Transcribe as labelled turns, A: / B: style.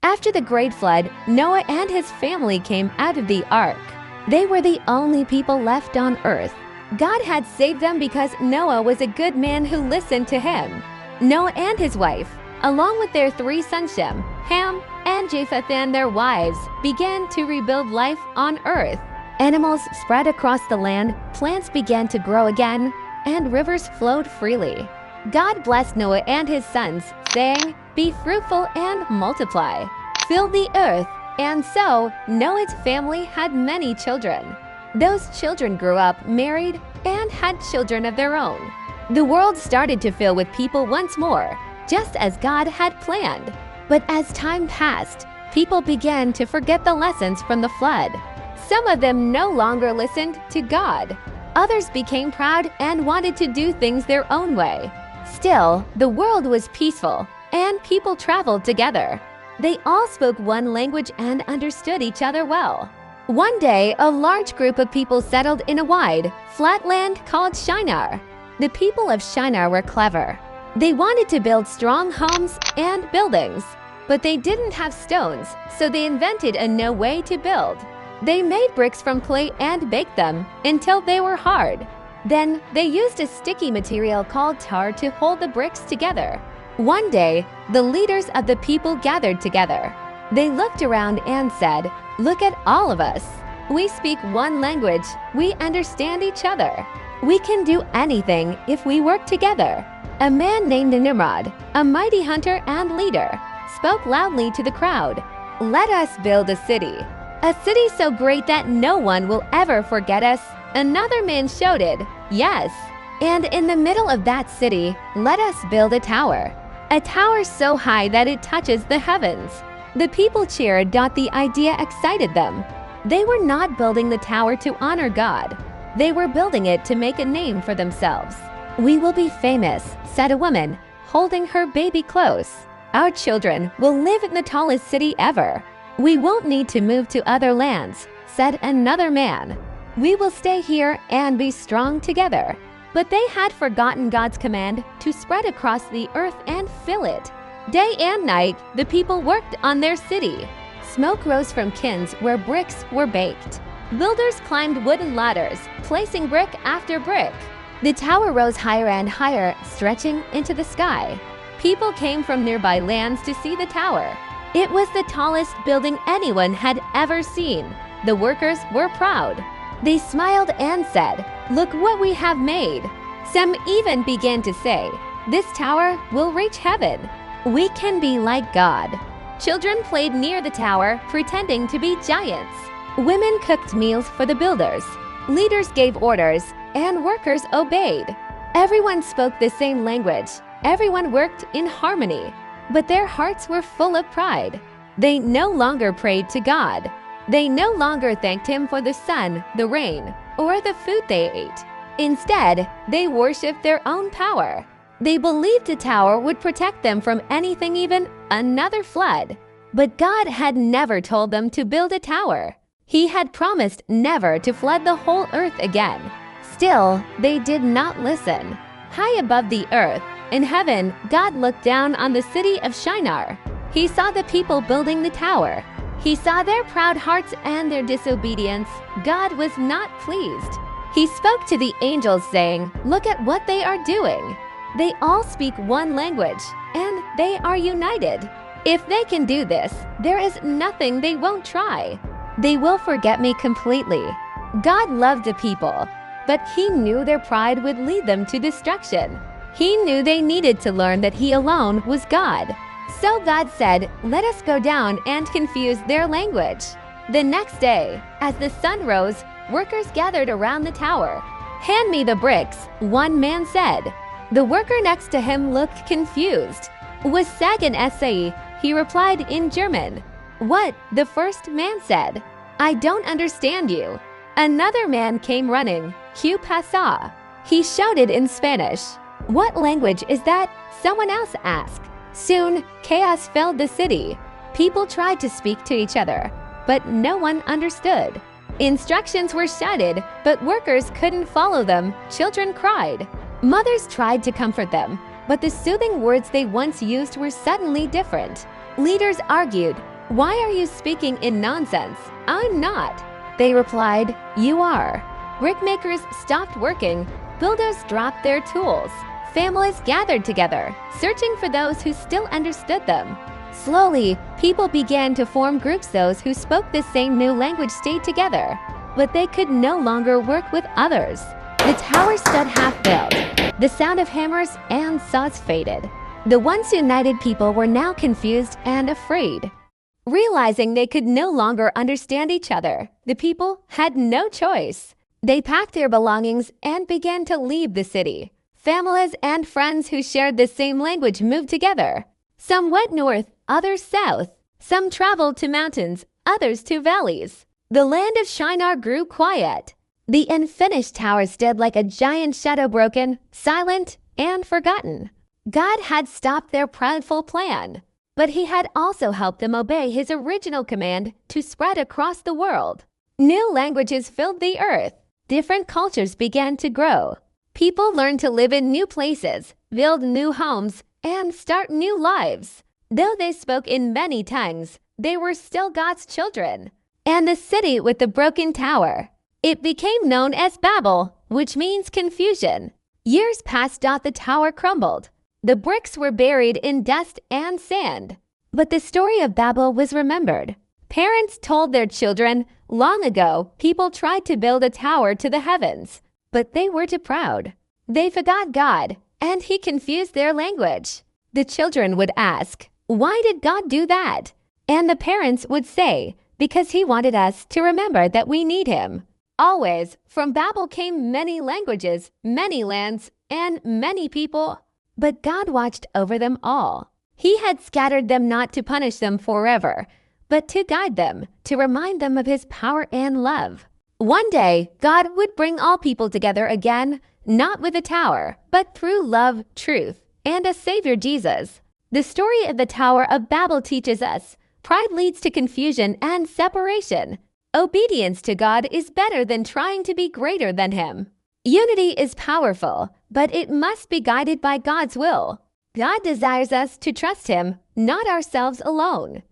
A: After the great flood, Noah and his family came out of the ark. They were the only people left on earth. God had saved them because Noah was a good man who listened to him. Noah and his wife, along with their 3 sons Shem, Ham, and Japheth and their wives, began to rebuild life on earth. Animals spread across the land, plants began to grow again, and rivers flowed freely. God blessed Noah and his sons, saying, "Be fruitful and multiply. Fill the earth." And so, Noah's family had many children. Those children grew up, married, and had children of their own. The world started to fill with people once more, just as God had planned. But as time passed, people began to forget the lessons from the flood. Some of them no longer listened to God. Others became proud and wanted to do things their own way. Still, the world was peaceful, and people traveled together. They all spoke one language and understood each other well. One day, a large group of people settled in a wide, flat land called Shinar. The people of Shinar were clever. They wanted to build strong homes and buildings, but they didn't have stones, so they invented a new way to build. They made bricks from clay and baked them until they were hard. Then they used a sticky material called tar to hold the bricks together. One day, the leaders of the people gathered together. They looked around and said, "Look at all of us. We speak one language. We understand each other. We can do anything if we work together." A man named Nimrod, a mighty hunter and leader, spoke loudly to the crowd, "Let us build a city so great that no one will ever forget us." Another man shouted, "Yes. And in the middle of that city, let us build a tower so high that it touches the heavens." The people cheered. The idea excited them. They were not building the tower to honor God. They were building it to make a name for themselves. "We will be famous," said a woman, holding her baby close. "Our children will live in the tallest city ever." "We won't need to move to other lands," said another man. "We will stay here and be strong together." But they had forgotten God's command to spread across the earth and fill it. Day and night, the people worked on their city. Smoke rose from kilns where bricks were baked. Builders climbed wooden ladders, placing brick after brick. The tower rose higher and higher, stretching into the sky. People came from nearby lands to see the tower. It was the tallest building anyone had ever seen. The workers were proud. They smiled and said, "Look what we have made." Some even began to say, "This tower will reach heaven. We can be like God." Children played near the tower, pretending to be giants. Women cooked meals for the builders. Leaders gave orders, and workers obeyed. Everyone spoke the same language. Everyone worked in harmony. But their hearts were full of pride. They no longer prayed to God. They no longer thanked Him for the sun, the rain, or the food they ate. Instead, they worshipped their own power. They believed the tower would protect them from anything, even another flood. But God had never told them to build a tower. He had promised never to flood the whole earth again. Still, they did not listen. High above the earth, in heaven, God looked down on the city of Shinar. He saw the people building the tower. He saw their proud hearts and their disobedience. God was not pleased. He spoke to the angels, saying, "Look at what they are doing. They all speak one language, and they are united. If they can do this, there is nothing they won't try. They will forget me completely." God loved the people, but He knew their pride would lead them to destruction. He knew they needed to learn that He alone was God. So God said, "Let us go down and confuse their language." The next day, as the sun rose, workers gathered around the tower. "Hand me the bricks," one man said. The worker next to him looked confused. "Was sagen essay?" he replied in German. "What?" the first man said. "I don't understand you." Another man came running. "Que pasa?" He shouted in Spanish. "What language is that?" someone else asked. Soon, chaos filled the city. People tried to speak to each other, but no one understood. Instructions were shouted, but workers couldn't follow them. Children cried. Mothers tried to comfort them, but the soothing words they once used were suddenly different. Leaders argued, "Why are you speaking in nonsense? I'm not." They replied, "You are." Brickmakers stopped working, builders dropped their tools. Families gathered together, searching for those who still understood them. Slowly, people began to form groups. Those who spoke the same new language stayed together, but they could no longer work with others. The tower stood half-built. The sound of hammers and saws faded. The once united people were now confused and afraid. Realizing they could no longer understand each other, the people had no choice. They packed their belongings and began to leave the city. Families and friends who shared the same language moved together. Some went north, others south. Some traveled to mountains, others to valleys. The land of Shinar grew quiet. The unfinished tower stood like a giant shadow, broken, silent, and forgotten. God had stopped their prideful plan, but He had also helped them obey His original command to spread across the world. New languages filled the earth. Different cultures began to grow. People learned to live in new places, build new homes, and start new lives. Though they spoke in many tongues, they were still God's children. And the city with the broken tower, it became known as Babel, which means confusion. Years passed. The tower crumbled. The bricks were buried in dust and sand. But the story of Babel was remembered. Parents told their children, "Long ago, people tried to build a tower to the heavens, but they were too proud. They forgot God, and He confused their language." The children would ask, "Why did God do that?" And the parents would say, "Because He wanted us to remember that we need Him." Always, from Babel came many languages, many lands, and many people. But God watched over them all. He had scattered them not to punish them forever, but to guide them, to remind them of His power and love. One day, God would bring all people together again, not with a tower, but through love, truth, and a Savior, Jesus. The story of the Tower of Babel teaches us pride leads to confusion and separation. Obedience to God is better than trying to be greater than Him. Unity is powerful, but it must be guided by God's will. God desires us to trust Him, not ourselves alone.